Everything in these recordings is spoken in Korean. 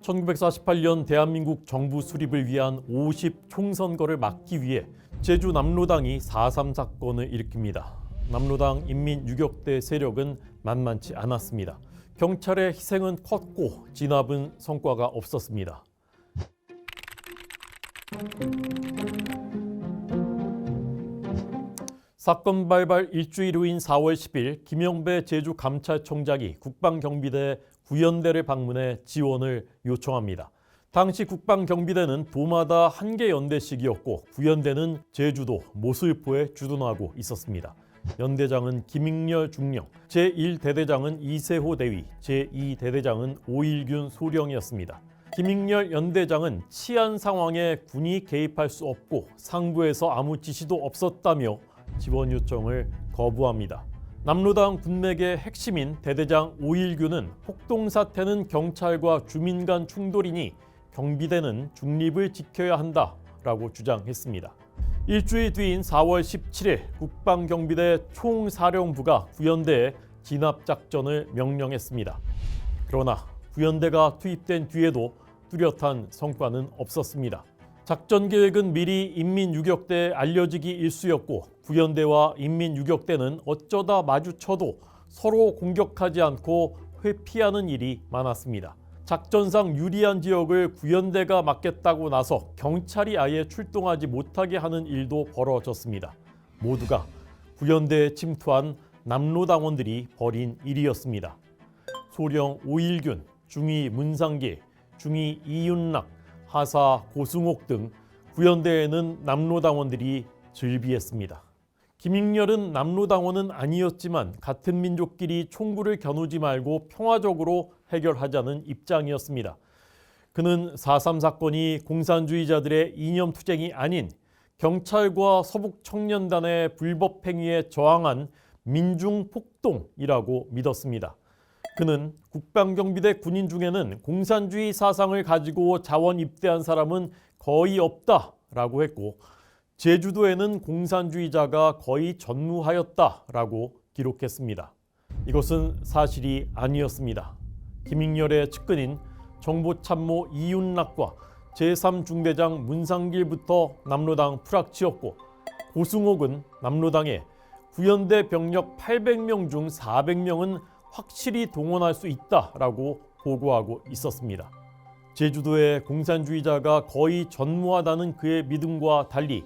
1948년 대한민국 정부 수립을 위한 50 총선거를 막기 위해 제주 남로당이 4.3 사건을 일으킵니다. 남로당 인민유격대 세력은 만만치 않았습니다. 경찰의 희생은 컸고 진압은 성과가 없었습니다. 사건 발발 일주일 후인 4월 10일 김영배 제주감찰청장이 국방경비대 구연대를 방문해 지원을 요청합니다. 당시 국방경비대는 도마다 1개 연대씩이었고 구연대는 제주도 모슬포에 주둔하고 있었습니다. 연대장은 김익렬 중령, 제1대대장은 이세호 대위, 제2대대장은 오일균 소령이었습니다. 김익렬 연대장은 치안 상황에 군이 개입할 수 없고 상부에서 아무 지시도 없었다며 지원 요청을 거부합니다. 남로당 군맥의 핵심인 대대장 오일균은 폭동 사태는 경찰과 주민 간 충돌이니 경비대는 중립을 지켜야 한다라고 주장했습니다. 일주일 뒤인 4월 17일 국방경비대 총사령부가 구연대에 진압작전을 명령했습니다. 그러나 구연대가 투입된 뒤에도 뚜렷한 성과는 없었습니다. 작전 계획은 미리 인민유격대에 알려지기 일쑤였고 구연대와 인민유격대는 어쩌다 마주쳐도 서로 공격하지 않고 회피하는 일이 많았습니다. 작전상 유리한 지역을 구연대가 맡겠다고 나서 경찰이 아예 출동하지 못하게 하는 일도 벌어졌습니다. 모두가 구연대에 침투한 남로당원들이 벌인 일이었습니다. 소령 오일균, 중위 문상길, 중위 이윤락, 하사 고승옥 등 구연대에는 남로당원들이 즐비했습니다. 김익렬은 남로당원은 아니었지만 같은 민족끼리 총구를 겨누지 말고 평화적으로 해결하자는 입장이었습니다. 그는 4.3 사건이 공산주의자들의 이념투쟁이 아닌 경찰과 서북청년단의 불법 행위에 저항한 민중폭동이라고 믿었습니다. 그는 국방경비대 군인 중에는 공산주의 사상을 가지고 자원 입대한 사람은 거의 없다라고 했고 제주도에는 공산주의자가 거의 전무하였다라고 기록했습니다. 이것은 사실이 아니었습니다. 김익렬의 측근인 정보참모 이윤락과 제3중대장 문상길부터 남로당 프락치였고 고승옥은 남로당에 구연대 병력 800명 중 400명은 확실히 동원할 수 있다라고 보고하고 있었습니다. 제주도의 공산주의자가 거의 전무하다는 그의 믿음과 달리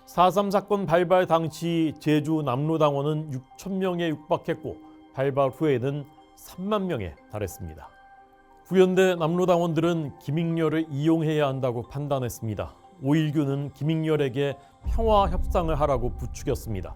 4.3 사건 발발 당시 제주 남로당원은 6,000명에 육박했고 발발 후에는 3만 명에 달했습니다. 구연대 남로당원들은 김익렬을 이용해야 한다고 판단했습니다. 오일균은 김익렬에게 평화 협상을 하라고 부추겼습니다.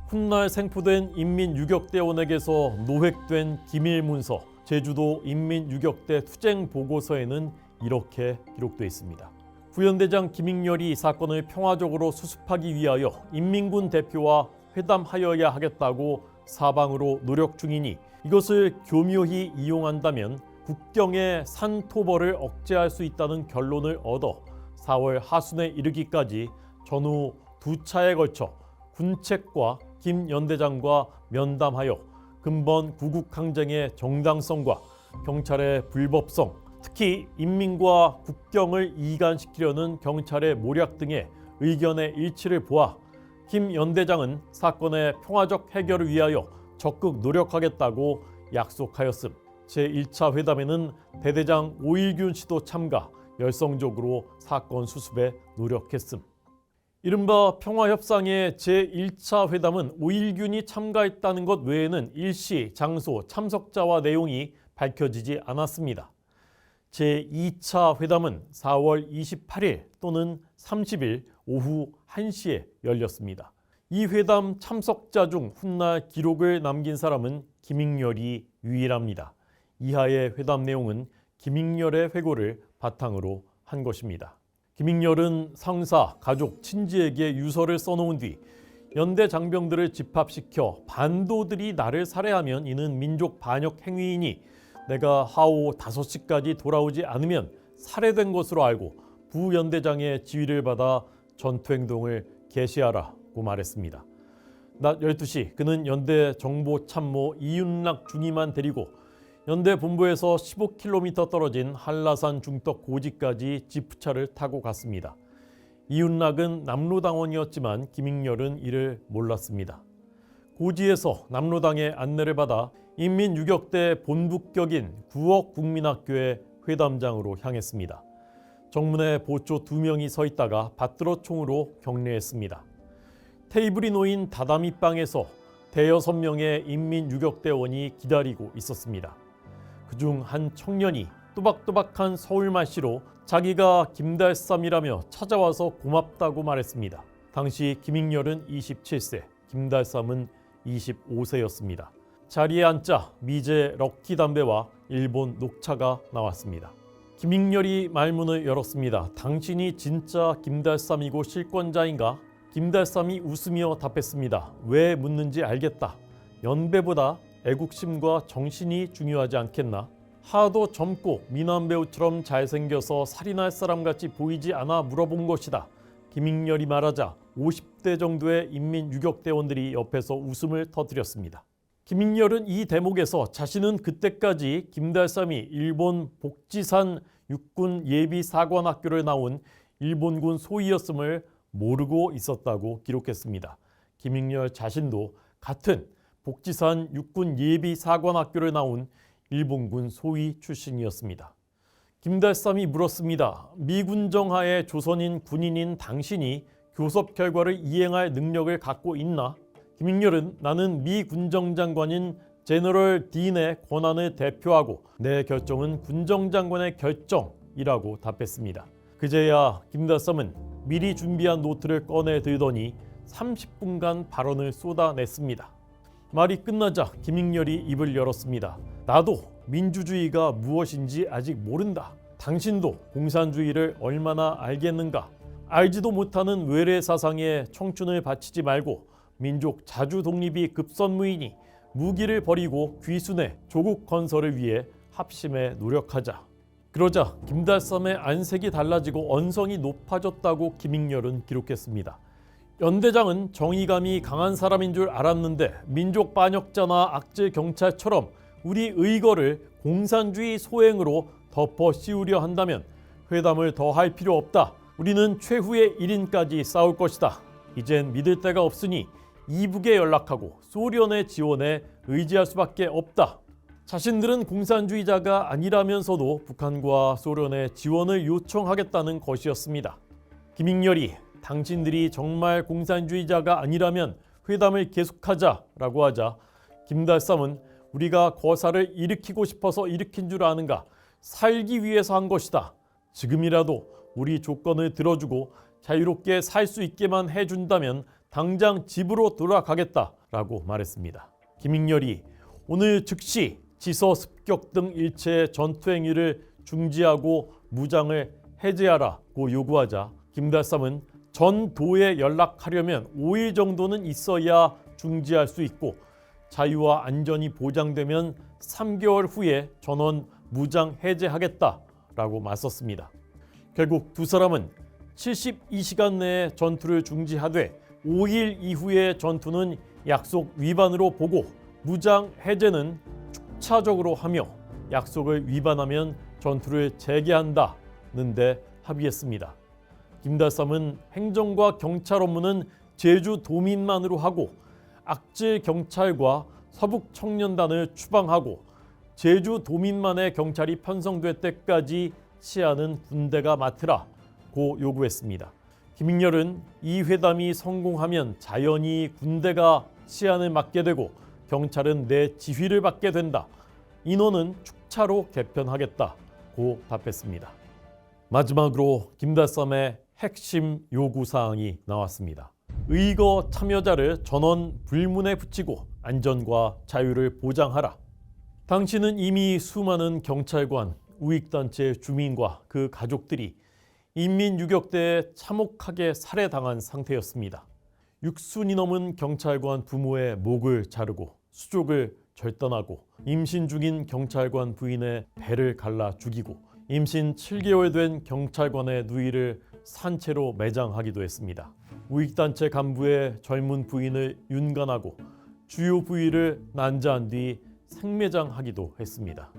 훗날 생포된 인민유격대원에게서 노획된 기밀문서, 제주도 인민유격대 투쟁 보고서에는 이렇게 기록되어 있습니다. 구연대장 김익렬이 이 사건을 평화적으로 수습하기 위하여 인민군 대표와 회담하여야 하겠다고 사방으로 노력 중이니 이것을 교묘히 이용한다면 국경의 산토벌을 억제할 수 있다는 결론을 얻어 4월 하순에 이르기까지 전후 2차에 걸쳐 군책과 김 연대장과 면담하여 근본 구국항쟁의 정당성과 경찰의 불법성, 특히 인민과 국경을 이간시키려는 경찰의 모략 등의 의견의 일치를 보아 김 연대장은 사건의 평화적 해결을 위하여 적극 노력하겠다고 약속하였음. 제1차 회담에는 대대장 오일균 씨도 참가, 열성적으로 사건 수습에 노력했음. 이른바 평화협상의 제1차 회담은 오일균이 참가했다는 것 외에는 일시, 장소, 참석자와 내용이 밝혀지지 않았습니다. 제2차 회담은 4월 28일 또는 30일 오후 1시에 열렸습니다. 이 회담 참석자 중 훗날 기록을 남긴 사람은 김익렬이 유일합니다. 이하의 회담 내용은 김익렬의 회고를 바탕으로 한 것입니다. 김익렬은 상사, 가족, 친지에게 유서를 써놓은 뒤 연대 장병들을 집합시켜 반도들이 나를 살해하면 이는 민족 반역 행위이니 내가 하오 5시까지 돌아오지 않으면 살해된 것으로 알고 부연대장의 지휘를 받아 전투행동을 개시하라고 말했습니다. 낮 12시 그는 연대 정보참모 이윤락 중위만 데리고 연대 본부에서 15km 떨어진 한라산 중덕 고지까지 지프차를 타고 갔습니다. 이윤락은 남로당원이었지만 김익렬은 이를 몰랐습니다. 고지에서 남로당의 안내를 받아 인민유격대 본부격인 구억국민학교의 회담장으로 향했습니다. 정문에 보초 2명이 서 있다가 받들어 총으로 격례했습니다. 테이블이 놓인 다다미방에서 대여섯 명의 인민유격대원이 기다리고 있었습니다. 그중 한 청년이 또박또박한 서울말씨로 자기가 김달삼이라며 찾아와서 고맙다고 말했습니다. 당시 김익렬은 27세, 김달삼은 25세였습니다. 자리에 앉자 미제 럭키 담배와 일본 녹차가 나왔습니다. 김익렬이 말문을 열었습니다. 당신이 진짜 김달삼이고 실권자인가? 김달삼이 웃으며 답했습니다. 왜 묻는지 알겠다. 연배보다 애국심과 정신이 중요하지 않겠나? 하도 젊고 미남 배우처럼 잘생겨서 살인할 사람같이 보이지 않아 물어본 것이다. 김익렬이 말하자 50대 정도의 인민유격대원들이 옆에서 웃음을 터뜨렸습니다. 김익렬은 이 대목에서 자신은 그때까지 김달삼이 일본 복지산 육군 예비사관학교를 나온 일본군 소위였음을 모르고 있었다고 기록했습니다. 김익렬 자신도 같은 복지산 육군 예비사관학교를 나온 일본군 소위 출신이었습니다. 김달삼이 물었습니다. 미군정 하에 조선인 군인인 당신이 교섭 결과를 이행할 능력을 갖고 있나? 김익렬은 나는 미 군정장관인 제너럴 딘의 권한을 대표하고 내 결정은 군정장관의 결정이라고 답했습니다. 그제야 김달삼은 미리 준비한 노트를 꺼내 들더니 30분간 발언을 쏟아냈습니다. 말이 끝나자 김익렬이 입을 열었습니다. 나도 민주주의가 무엇인지 아직 모른다. 당신도 공산주의를 얼마나 알겠는가? 알지도 못하는 외래 사상에 청춘을 바치지 말고 민족 자주 독립이 급선무이니 무기를 버리고 귀순해 조국 건설을 위해 합심해 노력하자. 그러자 김달삼의 안색이 달라지고 언성이 높아졌다고 김익렬은 기록했습니다. 연대장은 정의감이 강한 사람인 줄 알았는데 민족 반역자나 악질 경찰처럼 우리 의거를 공산주의 소행으로 덮어 씌우려 한다면 회담을 더 할 필요 없다. 우리는 최후의 1인까지 싸울 것이다. 이젠 믿을 데가 없으니 이북에 연락하고 소련의 지원에 의지할 수밖에 없다. 자신들은 공산주의자가 아니라면서도 북한과 소련의 지원을 요청하겠다는 것이었습니다. 김익렬이 당신들이 정말 공산주의자가 아니라면 회담을 계속하자라고 하자 김달삼은 우리가 거사를 일으키고 싶어서 일으킨 줄 아는가? 살기 위해서 한 것이다. 지금이라도 우리 조건을 들어주고 자유롭게 살 수 있게만 해준다면 당장 집으로 돌아가겠다라고 말했습니다. 김익렬이 오늘 즉시 지서 습격 등 일체의 전투행위를 중지하고 무장을 해제하라고 요구하자 김달삼은 전 도에 연락하려면 5일 정도는 있어야 중지할 수 있고 자유와 안전이 보장되면 3개월 후에 전원 무장 해제하겠다라고 맞섰습니다. 결국 두 사람은 72시간 내에 전투를 중지하되 5일 이후의 전투는 약속 위반으로 보고 무장 해제는 축차적으로 하며 약속을 위반하면 전투를 재개한다는데 합의했습니다. 김달삼은 행정과 경찰 업무는 제주 도민만으로 하고 악질 경찰과 서북 청년단을 추방하고 제주 도민만의 경찰이 편성될 때까지 치안은 군대가 맡으라고 요구했습니다. 김익렬은 이 회담이 성공하면 자연히 군대가 치안을 맡게 되고 경찰은 내 지휘를 받게 된다. 인원은 축차로 개편하겠다고 답했습니다. 마지막으로 김달삼의 핵심 요구사항이 나왔습니다. 의거 참여자를 전원 불문에 붙이고 안전과 자유를 보장하라. 당시는 이미 수많은 경찰관, 우익단체 주민과 그 가족들이 인민유격대에 참혹하게 살해당한 상태였습니다. 6순이 넘은 경찰관 부모의 목을 자르고 수족을 절단하고 임신 중인 경찰관 부인의 배를 갈라 죽이고 임신 7개월 된 경찰관의 누이를 산채로 매장하기도 했습니다. 우익단체 간부의 젊은 부인을 윤간하고 주요 부위를 난자한 뒤 생매장하기도 했습니다.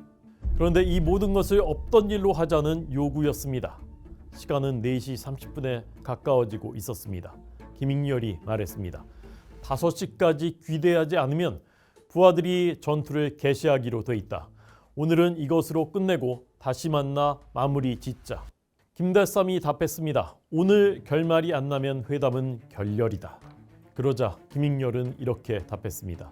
그런데 이 모든 것을 없던 일로 하자는 요구였습니다. 시간은 4시 30분에 가까워지고 있었습니다. 김익렬이 말했습니다. 5시까지 귀대하지 않으면 부하들이 전투를 개시하기로 돼 있다. 오늘은 이것으로 끝내고 다시 만나 마무리 짓자. 김달삼이 답했습니다. 오늘 결말이 안 나면 회담은 결렬이다. 그러자 김익렬은 이렇게 답했습니다.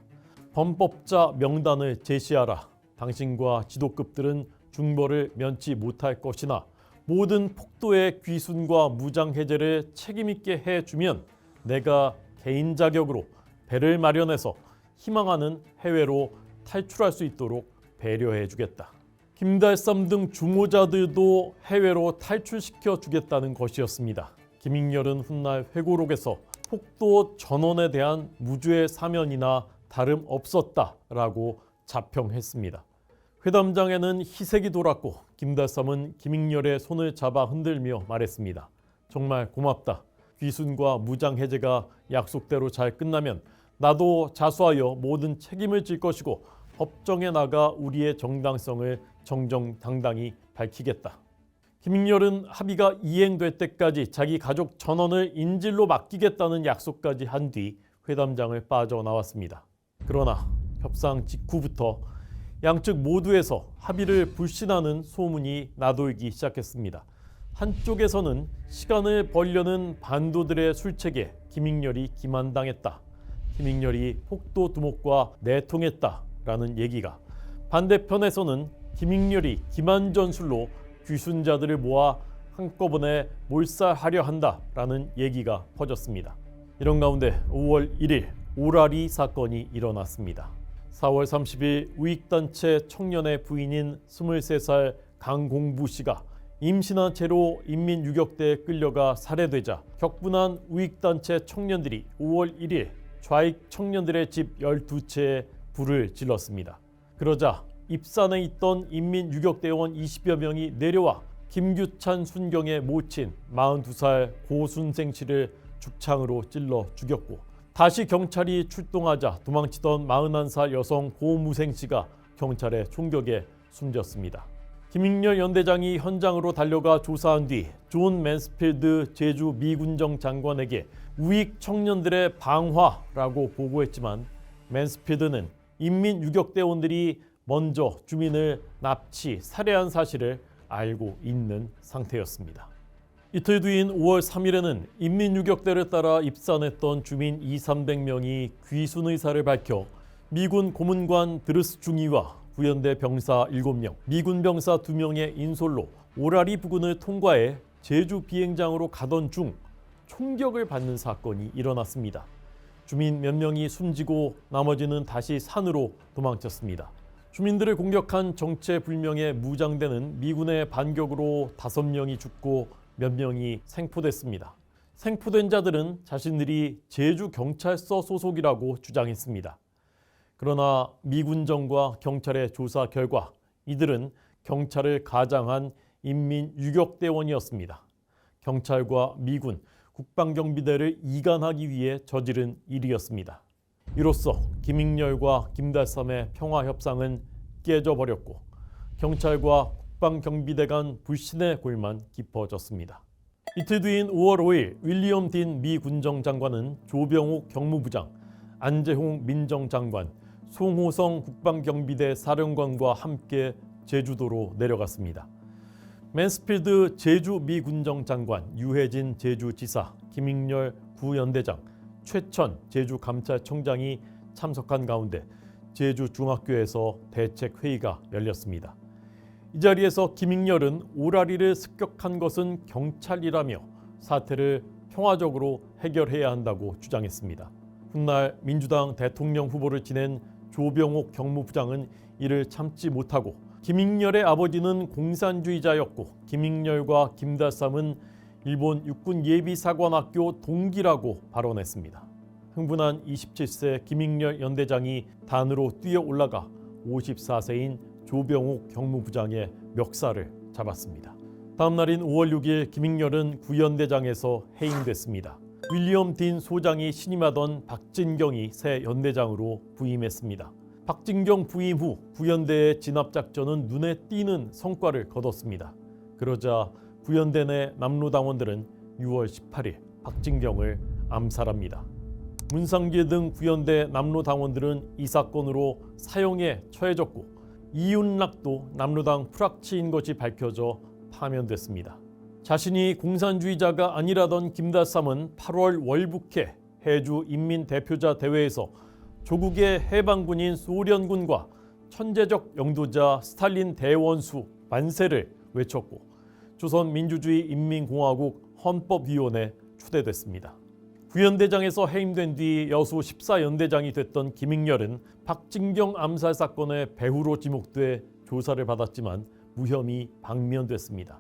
범법자 명단을 제시하라. 당신과 지도급들은 중벌을 면치 못할 것이나 모든 폭도의 귀순과 무장 해제를 책임있게 해주면 내가 개인 자격으로 배를 마련해서 희망하는 해외로 탈출할 수 있도록 배려해 주겠다. 김달삼 등 주모자들도 해외로 탈출시켜 주겠다는 것이었습니다. 김익렬은 훗날 회고록에서 폭도 전원에 대한 무죄의 사면이나 다름없었다라고 자평했습니다. 회담장에는 희색이 돌았고 김달삼은 김익렬의 손을 잡아 흔들며 말했습니다. 정말 고맙다. 귀순과 무장 해제가 약속대로 잘 끝나면 나도 자수하여 모든 책임을 질 것이고 법정에 나가 우리의 정당성을 정정당당히 밝히겠다. 김익렬은 합의가 이행될 때까지 자기 가족 전원을 인질로 맡기겠다는 약속까지 한 뒤 회담장을 빠져나왔습니다. 그러나 협상 직후부터 양측 모두에서 합의를 불신하는 소문이 나돌기 시작했습니다. 한쪽에서는 시간을 벌려는 반도들의 술책에 김익렬이 기만당했다. 김익렬이 폭도 두목과 내통했다라는 얘기가, 반대편에서는 김익렬이 기만전술로 귀순자들을 모아 한꺼번에 몰살하려 한다라는 얘기가 퍼졌습니다. 이런 가운데 5월 1일 오라리 사건이 일어났습니다. 4월 30일 우익단체 청년의 부인인 23살 강공부 씨가 임신한 채로 인민유격대에 끌려가 살해되자 격분한 우익단체 청년들이 5월 1일 좌익 청년들의 집 12채에 불을 질렀습니다. 그러자 입산에 있던 인민유격대원 20여 명이 내려와 김규찬 순경의 모친 42살 고순생 씨를 죽창으로 찔러 죽였고, 다시 경찰이 출동하자 도망치던 41살 여성 고무생 씨가 경찰의 총격에 숨졌습니다. 김익렬 연대장이 현장으로 달려가 조사한 뒤 존 맨스필드 제주 미군정 장관에게 우익 청년들의 방화라고 보고했지만 맨스필드는 인민유격대원들이 먼저 주민을 납치, 살해한 사실을 알고 있는 상태였습니다. 이틀 뒤인 5월 3일에는 인민유격대를 따라 입산했던 주민 2,300명이 귀순 의사를 밝혀 미군 고문관 드르스 중위와 구연대 병사 7명, 미군 병사 2명의 인솔로 오라리 부근을 통과해 제주 비행장으로 가던 중 총격을 받는 사건이 일어났습니다. 주민 몇 명이 숨지고 나머지는 다시 산으로 도망쳤습니다. 주민들을 공격한 정체불명의 무장대는 미군의 반격으로 5명이 죽고 몇 명이 생포됐습니다. 생포된 자들은 자신들이 제주경찰서 소속이라고 주장했습니다. 그러나 미군정과 경찰의 조사 결과 이들은 경찰을 가장한 인민유격대원이었습니다. 경찰과 미군, 국방경비대를 이간하기 위해 저지른 일이었습니다. 이로써 김익렬과 김달삼의 평화협상은 깨져버렸고 경찰과 국방경비대 간 불신의 골만 깊어졌습니다. 이틀 뒤인 5월 5일 윌리엄 딘 미 군정장관은 조병욱 경무부장, 안재홍 민정장관, 송호성 국방경비대 사령관과 함께 제주도로 내려갔습니다. 맨스필드 제주 미 군정장관, 유해진 제주지사, 김익렬 구연대장, 최천 제주감찰청장이 참석한 가운데 제주중학교에서 대책회의가 열렸습니다. 이 자리에서 김익렬은 오라리를 습격한 것은 경찰이라며 사태를 평화적으로 해결해야 한다고 주장했습니다. 훗날 민주당 대통령 후보를 지낸 조병옥 경무부장은 이를 참지 못하고 김익렬의 아버지는 공산주의자였고 김익렬과 김달삼은 일본 육군예비사관학교 동기라고 발언했습니다. 흥분한 27세 김익렬 연대장이 단으로 뛰어 올라가 54세인 조병옥 경무부장의 멱살을 잡았습니다. 다음 날인 5월 6일 김익렬은 구연대장에서 해임됐습니다. 윌리엄 딘 소장이 신임하던 박진경이 새 연대장으로 부임했습니다. 박진경 부임 후 구현대의 진압작전은 눈에 띄는 성과를 거뒀습니다. 그러자 구현대 내 남로당원들은 6월 18일 박진경을 암살합니다. 문상길 등 구현대 남로당원들은 이 사건으로 사형에 처해졌고 이윤락도 남로당 프락치인 것이 밝혀져 파면됐습니다. 자신이 공산주의자가 아니라던 김다삼은 8월 월북해 해주 인민대표자 대회에서 조국의 해방군인 소련군과 천재적 영도자 스탈린 대원수 만세를 외쳤고 조선민주주의인민공화국 헌법위원회에 추대됐습니다. 구현대장에서 해임된 뒤 여수 14연대장이 됐던 김익렬은 박진경 암살 사건의 배후로 지목돼 조사를 받았지만 무혐의 방면됐습니다.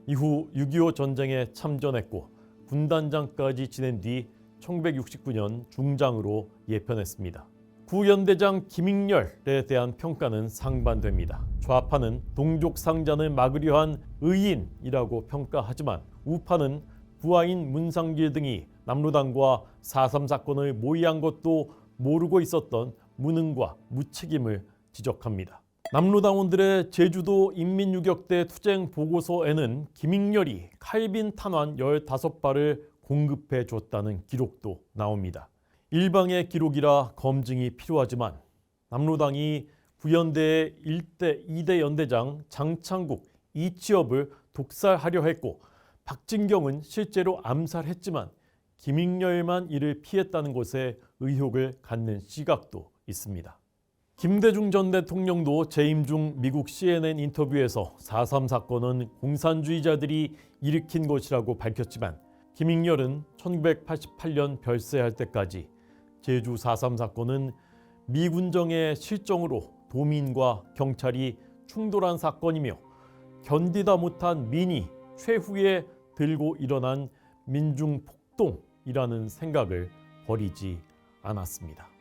이후 6.25 전쟁에 참전했고 군단장까지 지낸 뒤 1969년 중장으로 예편했습니다. 구연대장 김익렬에 대한 평가는 상반됩니다. 좌파는 동족 상잔을 막으려 한 의인이라고 평가하지만 우파는 부하인 문상길 등이 남로당과 4.3 사건을 모의한 것도 모르고 있었던 무능과 무책임을 지적합니다. 남로당원들의 제주도 인민유격대 투쟁 보고서에는 김익렬이 칼빈 탄환 15발을 공급해 줬다는 기록도 나옵니다. 일방의 기록이라 검증이 필요하지만 남로당이 구현대의 1대 2대 연대장 장창국, 이치업을 독살하려 했고 박진경은 실제로 암살했지만 김익렬만 이를 피했다는 것에 의혹을 갖는 시각도 있습니다. 김대중 전 대통령도 재임 중 미국 CNN 인터뷰에서 4.3 사건은 공산주의자들이 일으킨 것이라고 밝혔지만 김익렬은 1988년 별세할 때까지 제주 4.3 사건은 미군정의 실정으로 도민과 경찰이 충돌한 사건이며 견디다 못한 민이 최후에 들고 일어난 민중폭동이라는 생각을 버리지 않았습니다.